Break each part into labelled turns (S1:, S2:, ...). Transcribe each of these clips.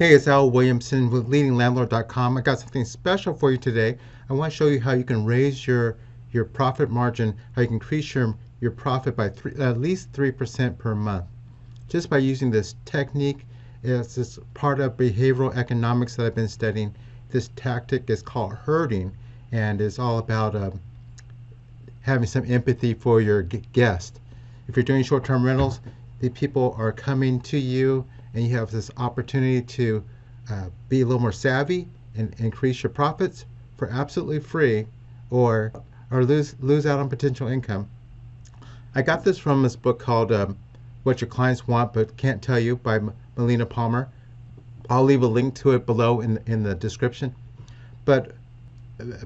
S1: Hey, it's Al Williamson with LeadingLandlord.com. I got something special for you today. I want to show you how you can raise your profit margin, how you can increase your profit by at least 3% per month just by using this technique. It's this part of behavioral economics that I've been studying. This tactic is called herding, and it's all about having some empathy for your guest. If you're doing short-term rentals, the people are coming to you, and you have this opportunity to be a little more savvy and increase your profits for absolutely free, or lose out on potential income. I got this from this book called What Your Clients Want But Can't Tell You by Melina Palmer. I'll leave a link to it below in the description. But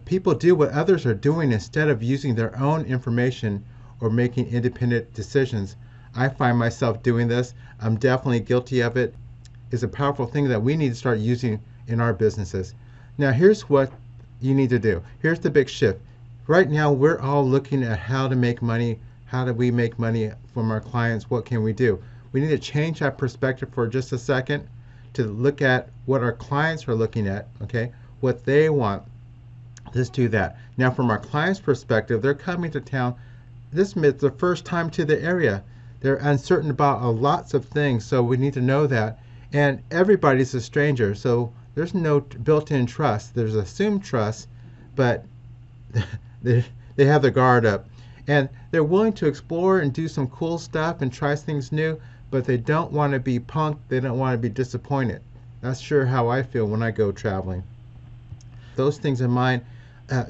S1: people do what others are doing instead of using their own information or making independent decisions. I find myself doing this. I'm definitely guilty of it. It's a powerful thing that we need to start using in our businesses. Now, here's what you need to do. Here's the big shift. Right now, we're all looking at how to make money. How do we make money from our clients? What can we do? We need to change that perspective for just a second to look at what our clients are looking at, okay? What they want. Let's do that. Now, from our clients' perspective, they're coming to town. This is the first time to the area. They're uncertain about lots of things, so we need to know that. And everybody's a stranger, so there's no built-in trust. There's assumed trust, but they have their guard up. And they're willing to explore and do some cool stuff and try things new, but they don't want to be punked. They don't want to be disappointed. That's sure how I feel when I go traveling. Those things in mind,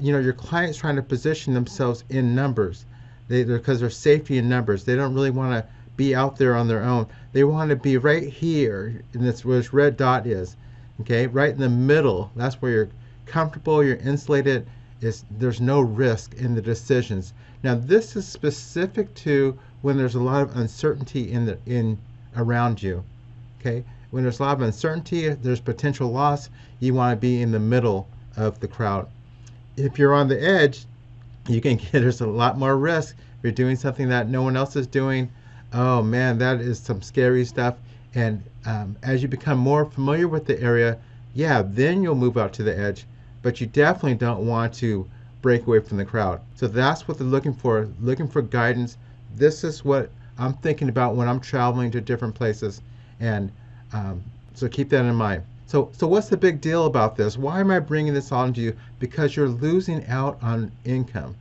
S1: your client's trying to position themselves in numbers. Because there's safety in numbers. They don't really want to be out there on their own. They want to be right here, and that's where this red dot is. Okay, right in the middle. That's where you're comfortable, you're insulated. There's no risk in the decisions. Now, this is specific to when there's a lot of uncertainty in around you. Okay, when there's a lot of uncertainty, there's potential loss. You want to be in the middle of the crowd. If you're on the edge, there's a lot more risk. If you're doing something that no one else is doing, oh man, that is some scary stuff. And as you become more familiar with the area, yeah, then you'll move out to the edge. But you definitely don't want to break away from the crowd. So that's what they're looking for guidance. This is what I'm thinking about when I'm traveling to different places. And so keep that in mind. So what's the big deal about this? Why am I bringing this on to you? Because you're losing out on income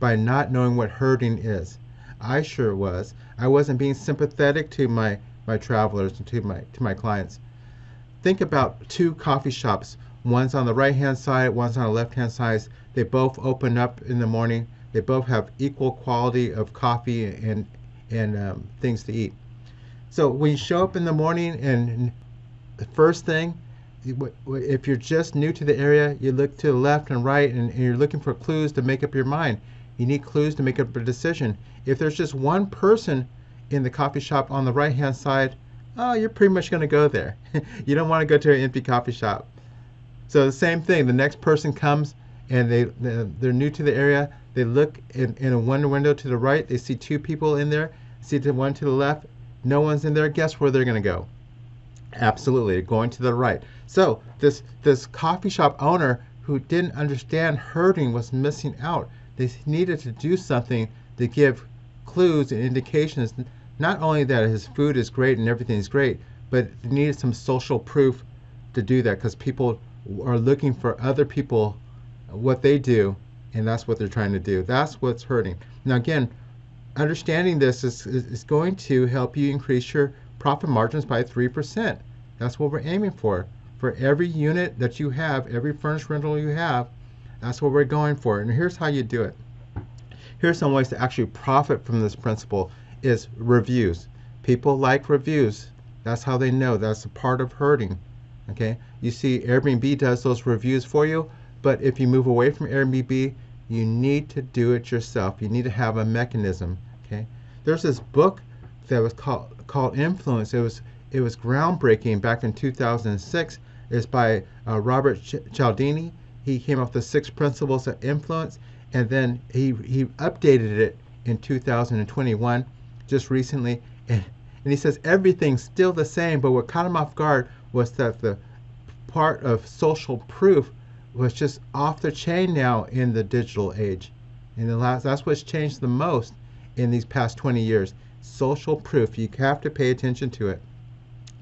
S1: by not knowing what herding is. I sure was. I wasn't being sympathetic to my travelers and to my clients. Think about two coffee shops. One's on the right-hand side, one's on the left-hand side. They both open up in the morning. They both have equal quality of coffee and things to eat. So when you show up in the morning, and the first thing, if you're just new to the area, you look to the left and right, and you're looking for clues to make up your mind. You need clues to make up a decision. If there's just one person in the coffee shop on the right-hand side, oh, you're pretty much going to go there. You don't want to go to an empty coffee shop. So the same thing. The next person comes, and they're new to the area. They look in one window to the right. They see two people in there. See the one to the left. No one's in there. Guess where they're going to go? Absolutely, going to the right. So this coffee shop owner who didn't understand herding was missing out. They needed to do something to give clues and indications, not only that his food is great and everything's great, but they needed some social proof to do that, because people are looking for other people, what they do, and that's what they're trying to do. That's what's herding. Now again, understanding this is going to help you increase your profit margins by 3%. That's what we're aiming for. For every unit that you have, every furnished rental you have, that's what we're going for. And here's how you do it. Here's some ways to actually profit from this principle is reviews. People like reviews. That's how they know. That's a part of herding. Okay? You see AirBNB does those reviews for you, but if you move away from AirBNB, you need to do it yourself. You need to have a mechanism. Okay? There's this book that was called Influence. It was groundbreaking back in 2006. It's by Robert Cialdini. He came up with the 6 principles of influence, and then he updated it in 2021, just recently. And he says everything's still the same, but what caught him off guard was that the part of social proof was just off the chain now in the digital age. That's what's changed the most in these past 20 years. Social proof. You have to pay attention to it.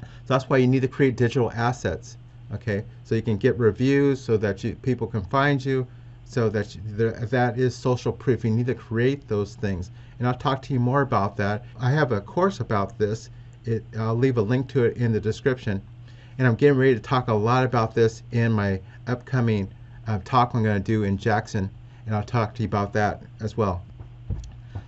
S1: So that's why you need to create digital assets. Okay, so you can get reviews so that people can find you, so that that is social proof. You need to create those things, and I'll talk to you more about that. I have a course about this. I'll leave a link to it in the description, and I'm getting ready to talk a lot about this in my upcoming talk I'm going to do in Jackson, and I'll talk to you about that as well.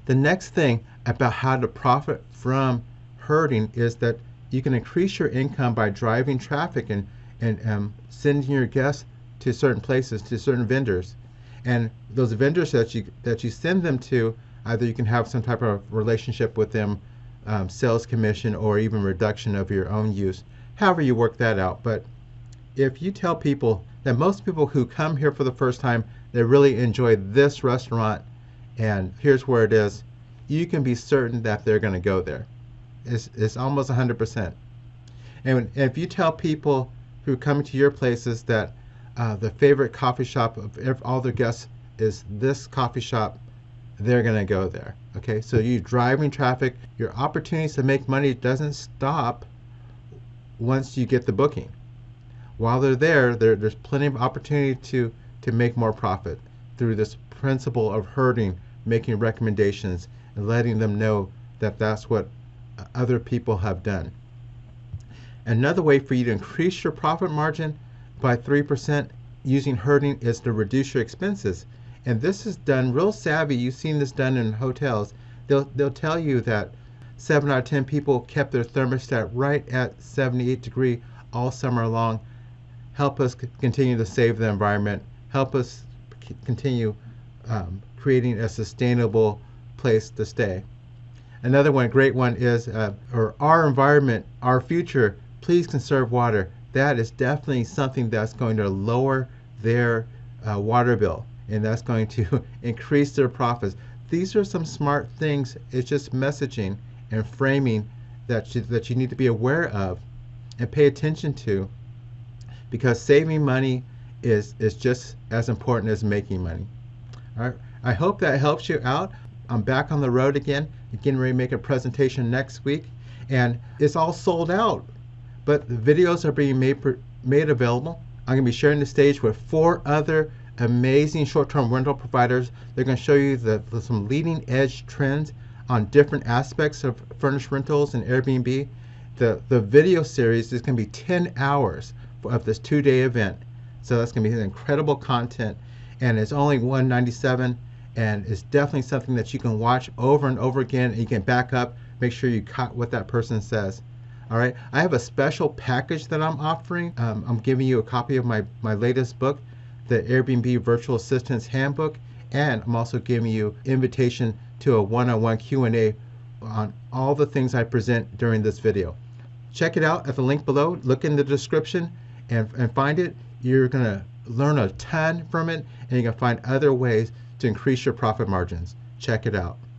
S1: The next thing about how to profit from herding is that you can increase your income by driving traffic and sending your guests to certain places, to certain vendors. And those vendors that you send them to, either you can have some type of relationship with them, sales commission, or even reduction of your own use. However you work that out. But if you tell people that most people who come here for the first time, they really enjoy this restaurant, and here's where it is, you can be certain that they're going to go there. It's almost 100%. And if you tell people who come to your places that the favorite coffee shop of all their guests is this coffee shop, they're going to go there. Okay, so you driving traffic, your opportunities to make money doesn't stop once you get the booking. While they're there, there's plenty of opportunity to make more profit through this principle of herding, making recommendations, and letting them know that that's what other people have done. Another way for you to increase your profit margin by 3% using herding is to reduce your expenses. And this is done real savvy. You've seen this done in hotels. They'll tell you that 7 out of 10 people kept their thermostat right at 78 degrees all summer long. Help us continue to save the environment. Help us continue creating a sustainable place to stay. Another one, great one, is our environment, our future, please conserve water. That is definitely something that's going to lower their water bill, and that's going to increase their profits. These are some smart things. It's just messaging and framing that you need to be aware of and pay attention to, because saving money is just as important as making money. All right. I hope that helps you out. I'm back on the road again, getting ready to make a presentation next week, and it's all sold out. But the videos are being made available. I'm going to be sharing the stage with 4 other amazing short-term rental providers. They're going to show you some leading-edge trends on different aspects of furnished rentals and Airbnb. The video series is going to be 10 hours of this 2-day event. So that's going to be incredible content, and it's only $197, and it's definitely something that you can watch over and over again, and you can back up, make sure you caught what that person says. All right, I have a special package that I'm offering. I'm giving you a copy of my latest book, the Airbnb Virtual Assistant's Handbook, and I'm also giving you invitation to a one-on-one Q&A on all the things I present during this video. Check it out at the link below. Look in the description and find it. You're going to learn a ton from it, and you're going to find other ways to increase your profit margins. Check it out.